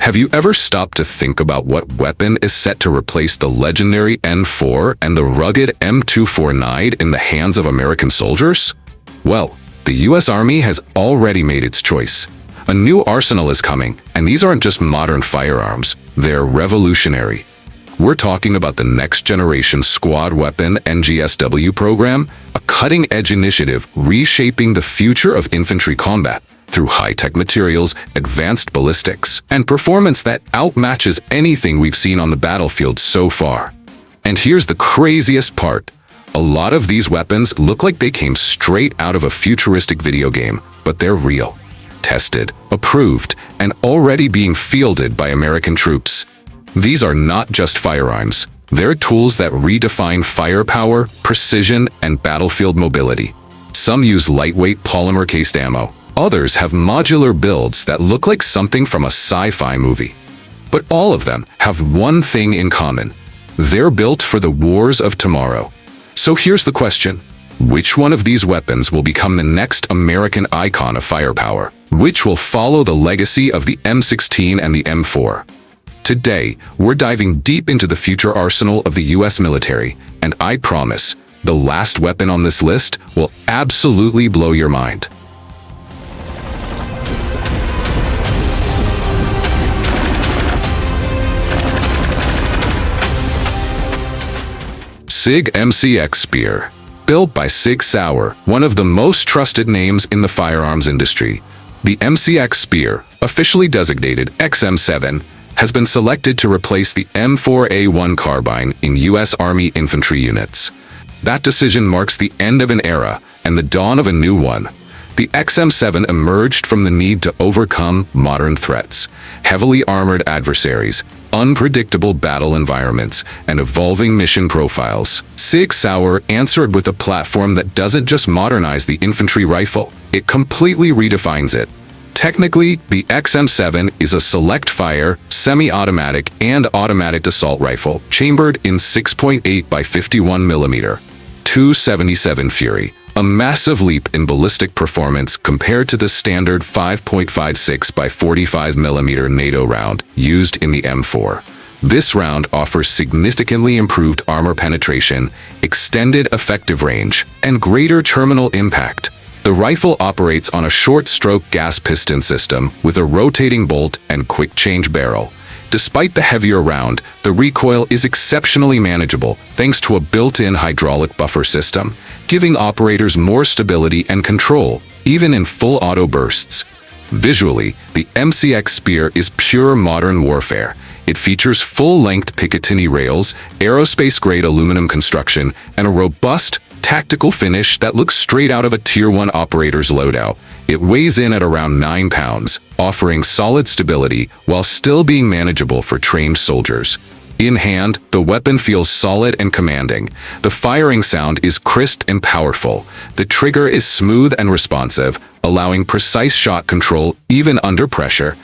Have you ever stopped to think about what weapon is set to replace the legendary N4 and the rugged M249 in the hands of American soldiers? Well, the US Army has already made its choice. A new arsenal is coming, and these aren't just modern firearms, they're revolutionary. We're talking about the Next Generation Squad Weapon NGSW program, a cutting-edge initiative reshaping the future of infantry combat through high-tech materials, advanced ballistics, and performance that outmatches anything we've seen on the battlefield so far. And here's the craziest part. A lot of these weapons look like they came straight out of a futuristic video game, but they're real, tested, approved, and already being fielded by American troops. These are not just firearms. They're tools that redefine firepower, precision, and battlefield mobility. Some use lightweight polymer-cased ammo. Others have modular builds that look like something from a sci-fi movie. But all of them have one thing in common. They're built for the wars of tomorrow. So here's the question. Which one of these weapons will become the next American icon of firepower? Which will follow the legacy of the M16 and the M4? Today, we're diving deep into the future arsenal of the US military, and I promise, the last weapon on this list will absolutely blow your mind. SIG MCX Spear. Built by Ngsw, one of the most trusted names in the firearms industry. The MCX Spear, officially designated XM7, has been selected to replace the M4A1 carbine in US Army infantry units. That decision marks the end of an era and the dawn of a new one. The XM7 emerged from the need to overcome modern threats, heavily armored adversaries, unpredictable battle environments, and evolving mission profiles. Ngsw answered with a platform that doesn't just modernize the infantry rifle, it completely redefines it. Technically, the XM7 is a select-fire, semi-automatic, and automatic assault rifle chambered in 6.8 by 51 mm, 277 Fury, a massive leap in ballistic performance compared to the standard 5.56 by 45 mm NATO round used in the M4. This round offers significantly improved armor penetration, extended effective range, and greater terminal impact. The rifle operates on a short-stroke gas piston system with a rotating bolt and quick-change barrel. Despite the heavier round, the recoil is exceptionally manageable thanks to a built-in hydraulic buffer system, giving operators more stability and control, even in full auto bursts. Visually, the MCX Spear is pure modern warfare. It features full-length Picatinny rails, aerospace-grade aluminum construction, and a robust, tactical finish that looks straight out of a Tier 1 operator's loadout. It weighs in at around 9 pounds, offering solid stability while still being manageable for trained soldiers. In hand, the weapon feels solid and commanding. The firing sound is crisp and powerful. The trigger is smooth and responsive, allowing precise shot control even under pressure.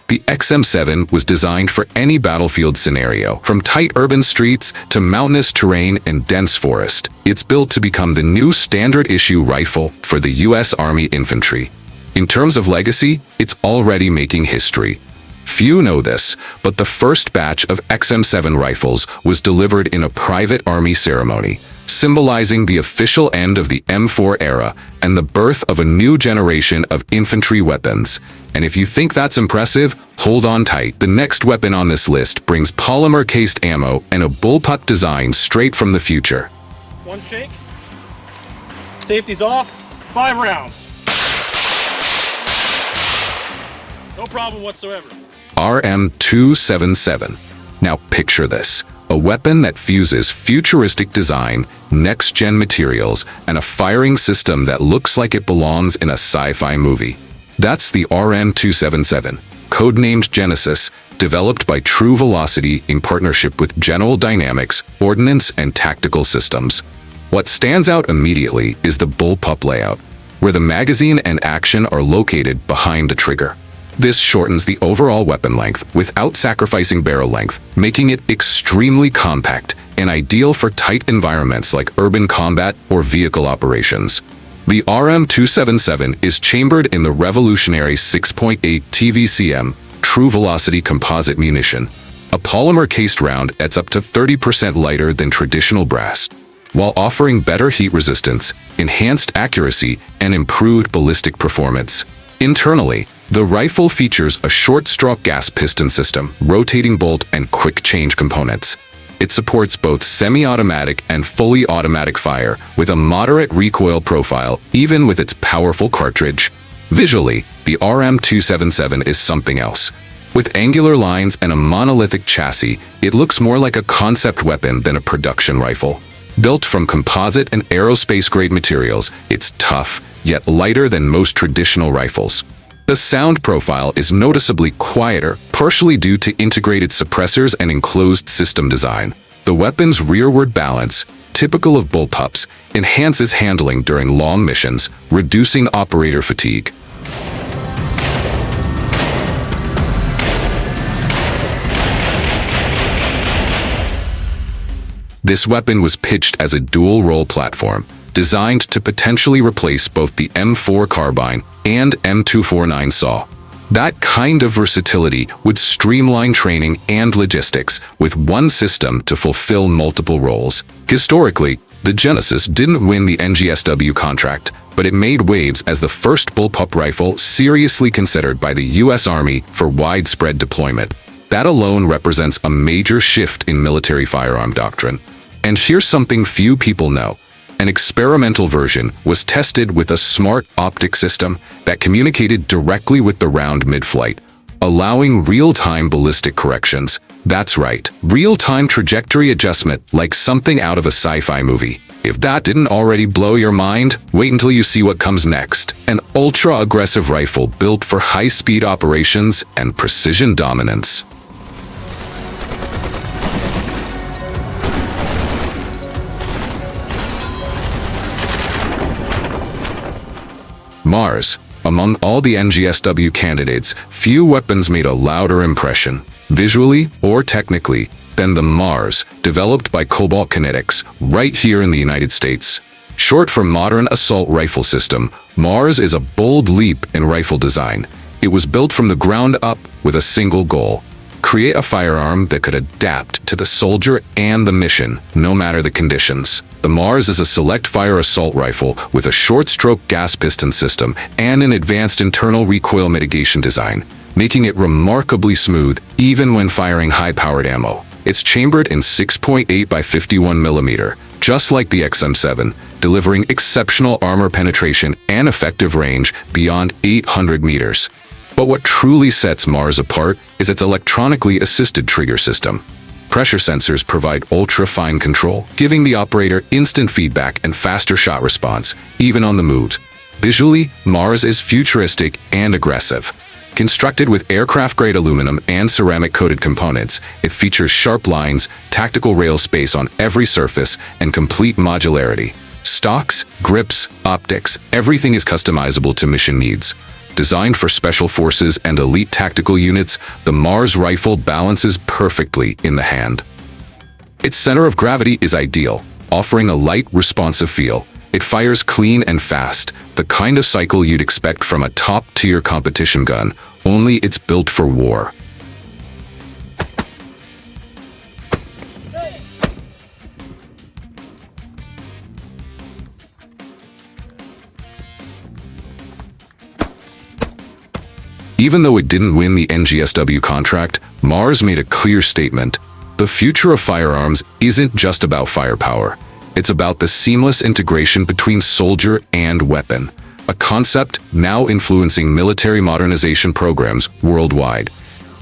The XM7 was designed for any battlefield scenario, from tight urban streets to mountainous terrain and dense forest. It's built to become the new standard-issue rifle for the US Army infantry. In terms of legacy, it's already making history. Few know this, but the first batch of XM7 rifles was delivered in a private Army ceremony, symbolizing the official end of the M4 era and the birth of a new generation of infantry weapons. And if you think that's impressive, hold on tight. The next weapon on this list brings polymer-cased ammo and a bullpup design straight from the future. One shake. Safety's off. 5 rounds. No problem whatsoever. RM277. Now picture this. A weapon that fuses futuristic design, next-gen materials, and a firing system that looks like it belongs in a sci-fi movie. That's the RM277, codenamed Genesis, developed by True Velocity in partnership with General Dynamics, Ordnance, and Tactical Systems. What stands out immediately is the bullpup layout, where the magazine and action are located behind the trigger. This shortens the overall weapon length without sacrificing barrel length, making it extremely compact and ideal for tight environments like urban combat or vehicle operations. The RM-277 is chambered in the revolutionary 6.8 TVCM True Velocity composite munition. A polymer-cased round that's up to 30% lighter than traditional brass, while offering better heat resistance, enhanced accuracy, and improved ballistic performance. Internally, the rifle features a short-stroke gas piston system, rotating bolt, and quick-change components. It supports both semi-automatic and fully automatic fire, with a moderate recoil profile, even with its powerful cartridge. Visually, the RM-277 is something else. With angular lines and a monolithic chassis, it looks more like a concept weapon than a production rifle. Built from composite and aerospace-grade materials, it's tough, yet lighter than most traditional rifles. The sound profile is noticeably quieter, partially due to integrated suppressors and enclosed system design. The weapon's rearward balance, typical of bullpups, enhances handling during long missions, reducing operator fatigue. This weapon was pitched as a dual-role platform, designed to potentially replace both the M4 carbine and M249 saw. That kind of versatility would streamline training and logistics, with one system to fulfill multiple roles. Historically, the Genesis didn't win the Ngsw contract, but it made waves as the first bullpup rifle seriously considered by the U.S. Army for widespread deployment. That alone represents a major shift in military firearm doctrine. And here's something few people know. An experimental version was tested with a smart optic system that communicated directly with the round mid-flight, allowing real-time ballistic corrections. That's right, real-time trajectory adjustment like something out of a sci-fi movie. If that didn't already blow your mind, wait until you see what comes next. An ultra-aggressive rifle built for high-speed operations and precision dominance. Mars. Among all the Ngsw candidates, few weapons made a louder impression, visually or technically, than the Mars, developed by Cobalt Kinetics, right here in the United States. Short for Modern Assault Rifle System, Mars is a bold leap in rifle design. It was built from the ground up with a single goal: create a firearm that could adapt to the soldier and the mission, no matter the conditions. The Mars is a select fire assault rifle with a short-stroke gas piston system and an advanced internal recoil mitigation design, making it remarkably smooth even when firing high-powered ammo. It's chambered in 6.8 by 51 mm, just like the XM7, delivering exceptional armor penetration and effective range beyond 800 meters. But what truly sets Mars apart is its electronically assisted trigger system. Pressure sensors provide ultra-fine control, giving the operator instant feedback and faster shot response, even on the move. Visually, Mars is futuristic and aggressive. Constructed with aircraft-grade aluminum and ceramic-coated components, it features sharp lines, tactical rail space on every surface, and complete modularity. Stocks, grips, optics, everything is customizable to mission needs. Designed for special forces and elite tactical units, the Mars rifle balances perfectly in the hand. Its center of gravity is ideal, offering a light, responsive feel. It fires clean and fast, the kind of cycle you'd expect from a top-tier competition gun, only it's built for war. Even though it didn't win the Ngsw contract, Mars made a clear statement. The future of firearms isn't just about firepower. It's about the seamless integration between soldier and weapon, a concept now influencing military modernization programs worldwide.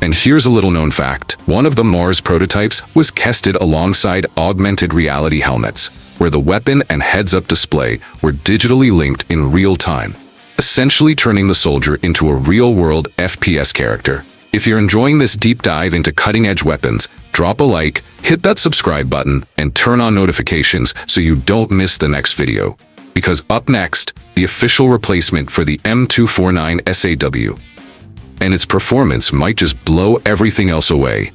And here's a little-known fact. One of the Mars prototypes was tested alongside augmented reality helmets, where the weapon and heads-up display were digitally linked in real time, essentially turning the soldier into a real-world FPS character. If you're enjoying this deep dive into cutting-edge weapons, drop a like, hit that subscribe button, and turn on notifications so you don't miss the next video. Because up next, the official replacement for the M249 SAW. and its performance might just blow everything else away.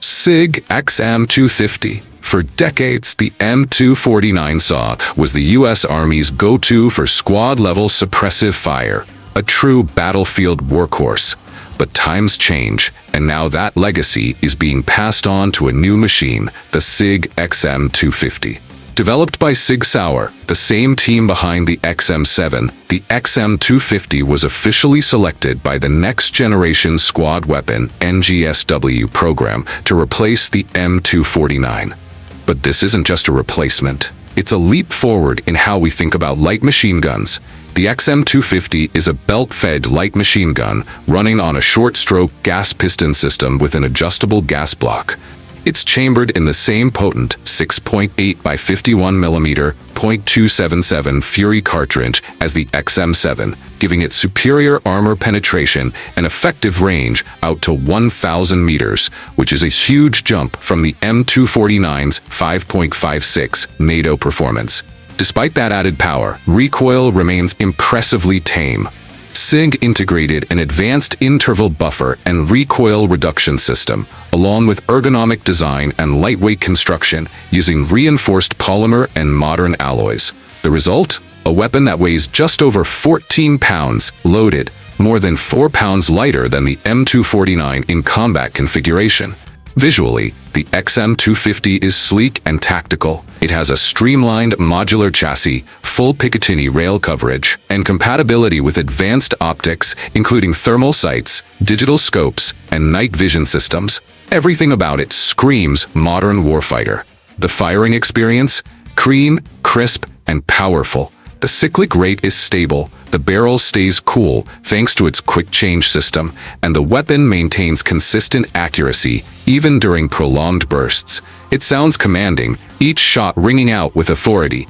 SIG XM250. For decades, the M249 SAW was the U.S. Army's go-to for squad-level suppressive fire, a true battlefield workhorse. But times change, and now that legacy is being passed on to a new machine, the SIG XM250. Developed by Sig Sauer, the same team behind the XM7, the XM250 was officially selected by the Next Generation Squad Weapon (NGSW) program to replace the M249. But this isn't just a replacement. It's a leap forward in how we think about light machine guns. The XM250 is a belt-fed light machine gun running on a short-stroke gas piston system with an adjustable gas block. It's chambered in the same potent 6.8 by 51 mm .277 Fury cartridge as the XM7, giving it superior armor penetration and effective range out to 1,000 meters, which is a huge jump from the M249's 5.56 NATO performance. Despite that added power, recoil remains impressively tame. SIG integrated an advanced interval buffer and recoil reduction system, along with ergonomic design and lightweight construction using reinforced polymer and modern alloys. The result? A weapon that weighs just over 14 pounds, loaded, more than 4 pounds lighter than the M249 in combat configuration. Visually, the XM250 is sleek and tactical. It has a streamlined modular chassis, full Picatinny rail coverage, and compatibility with advanced optics, including thermal sights, digital scopes, and night vision systems. Everything about it screams modern warfighter. The firing experience? Clean, crisp, and powerful. The cyclic rate is stable, the barrel stays cool thanks to its quick change system, and the weapon maintains consistent accuracy even during prolonged bursts. It sounds commanding, each shot ringing out with authority.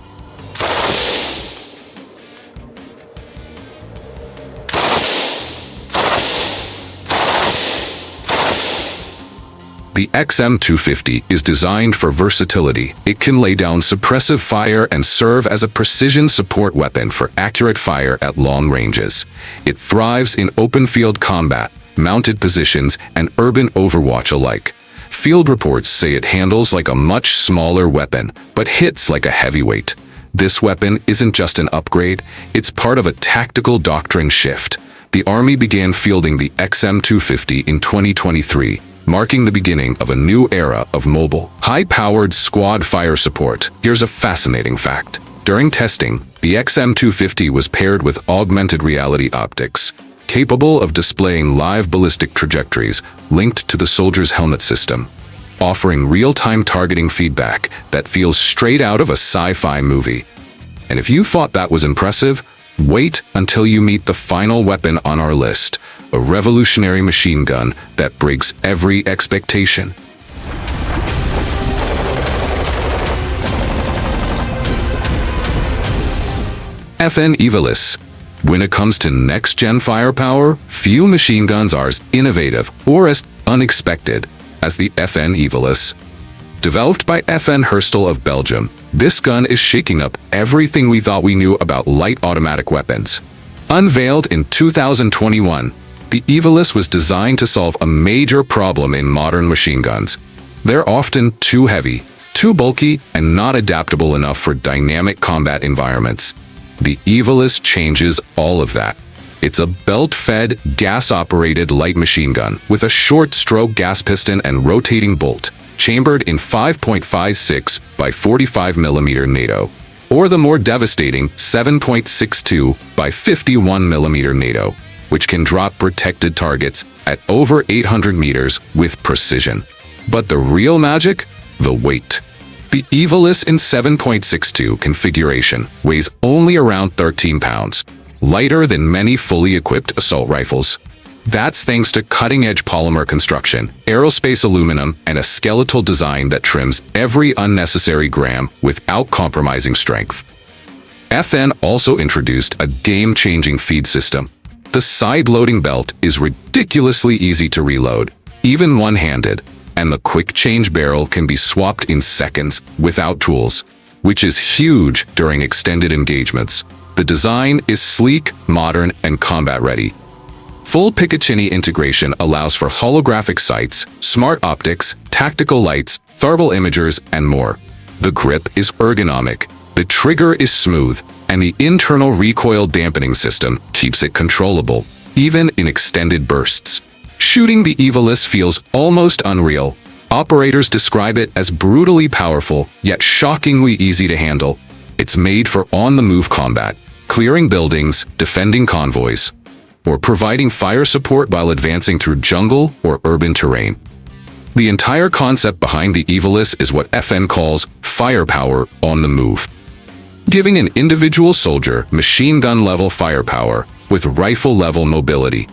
The XM250 is designed for versatility. It can lay down suppressive fire and serve as a precision support weapon for accurate fire at long ranges. It thrives in open-field combat, mounted positions, and urban overwatch alike. Field reports say it handles like a much smaller weapon, but hits like a heavyweight. This weapon isn't just an upgrade, it's part of a tactical doctrine shift. The Army began fielding the XM250 in 2023, marking the beginning of a new era of mobile, high-powered squad fire support. Here's a fascinating fact. During testing, the XM250 was paired with augmented reality optics, capable of displaying live ballistic trajectories linked to the soldier's helmet system, offering real-time targeting feedback that feels straight out of a sci-fi movie. And if you thought that was impressive, wait until you meet the final weapon on our list, a revolutionary machine gun that breaks every expectation. FN Evilis. When it comes to next-gen firepower, few machine guns are as innovative or as unexpected as the FN Evilis. Developed by FN Herstal of Belgium, this gun is shaking up everything we thought we knew about light automatic weapons. Unveiled in 2021, the Evilis was designed to solve a major problem in modern machine guns. They're often too heavy, too bulky, and not adaptable enough for dynamic combat environments. The Evilis changes all of that. It's a belt-fed, gas-operated light machine gun with a short-stroke gas piston and rotating bolt, chambered in 5.56 by 45 mm NATO, or the more devastating 7.62 by 51 mm NATO, which can drop protected targets at over 800 meters with precision. But the real magic? The weight. The Evilis in 7.62 configuration weighs only around 13 pounds, lighter than many fully equipped assault rifles. That's thanks to cutting-edge polymer construction, aerospace aluminum, and a skeletal design that trims every unnecessary gram without compromising strength. FN also introduced a game-changing feed system. The side-loading belt is ridiculously easy to reload, even one-handed, and the quick-change barrel can be swapped in seconds without tools. which is huge during extended engagements. The design is sleek, modern, and combat-ready. Full Picatinny integration allows for holographic sights, smart optics, tactical lights, thermal imagers, and more. The grip is ergonomic, the trigger is smooth, and the internal recoil dampening system keeps it controllable, even in extended bursts. Shooting the Evilus feels almost unreal. Operators describe it as brutally powerful, yet shockingly easy to handle. It's made for on-the-move combat, clearing buildings, defending convoys, or providing fire support while advancing through jungle or urban terrain. The entire concept behind the Evilus is what FN calls firepower on the move, giving an individual soldier machine gun-level firepower with rifle-level mobility.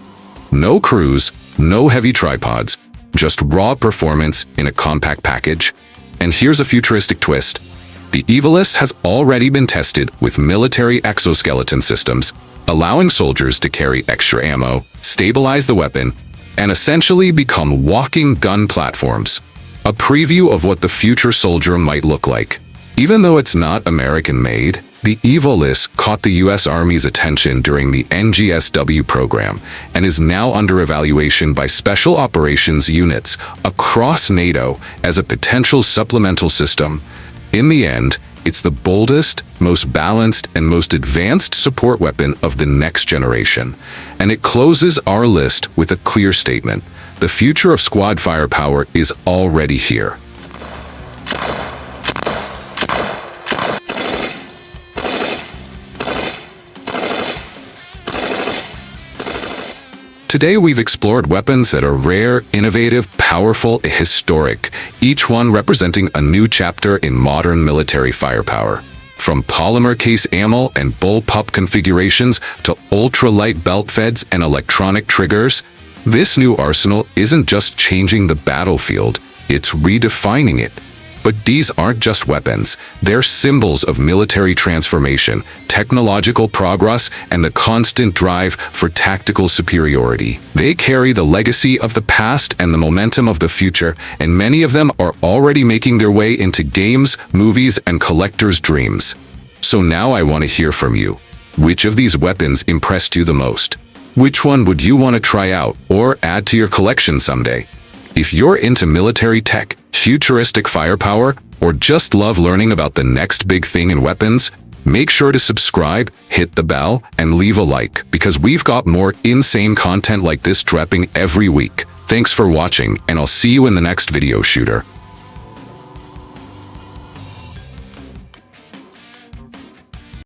No crews, no heavy tripods, just raw performance in a compact package. And here's a futuristic twist. The Evilus has already been tested with military exoskeleton systems, allowing soldiers to carry extra ammo, stabilize the weapon, and essentially become walking gun platforms. A preview of what the future soldier might look like. Even though it's not American-made, the Evilus caught the U.S. Army's attention during the Ngsw program and is now under evaluation by special operations units across NATO as a potential supplemental system. In the end, it's the boldest, most balanced, and most advanced support weapon of the next generation. And it closes our list with a clear statement. The future of squad firepower is already here. Today we've explored weapons that are rare, innovative, powerful, historic, each one representing a new chapter in modern military firepower. From polymer case ammo and bullpup configurations to ultra-light belt feds and electronic triggers, this new arsenal isn't just changing the battlefield, it's redefining it. But these aren't just weapons, they're symbols of military transformation, technological progress, and the constant drive for tactical superiority. They carry the legacy of the past and the momentum of the future, and many of them are already making their way into games, movies, and collectors' dreams. So now I want to hear from you. Which of these weapons impressed you the most? Which one would you want to try out or add to your collection someday? If you're into military tech, futuristic firepower, or just love learning about the next big thing in weapons, make sure to subscribe, hit the bell, and leave a like, because we've got more insane content like this dropping every week. Thanks for watching, and I'll see you in the next video, shooter.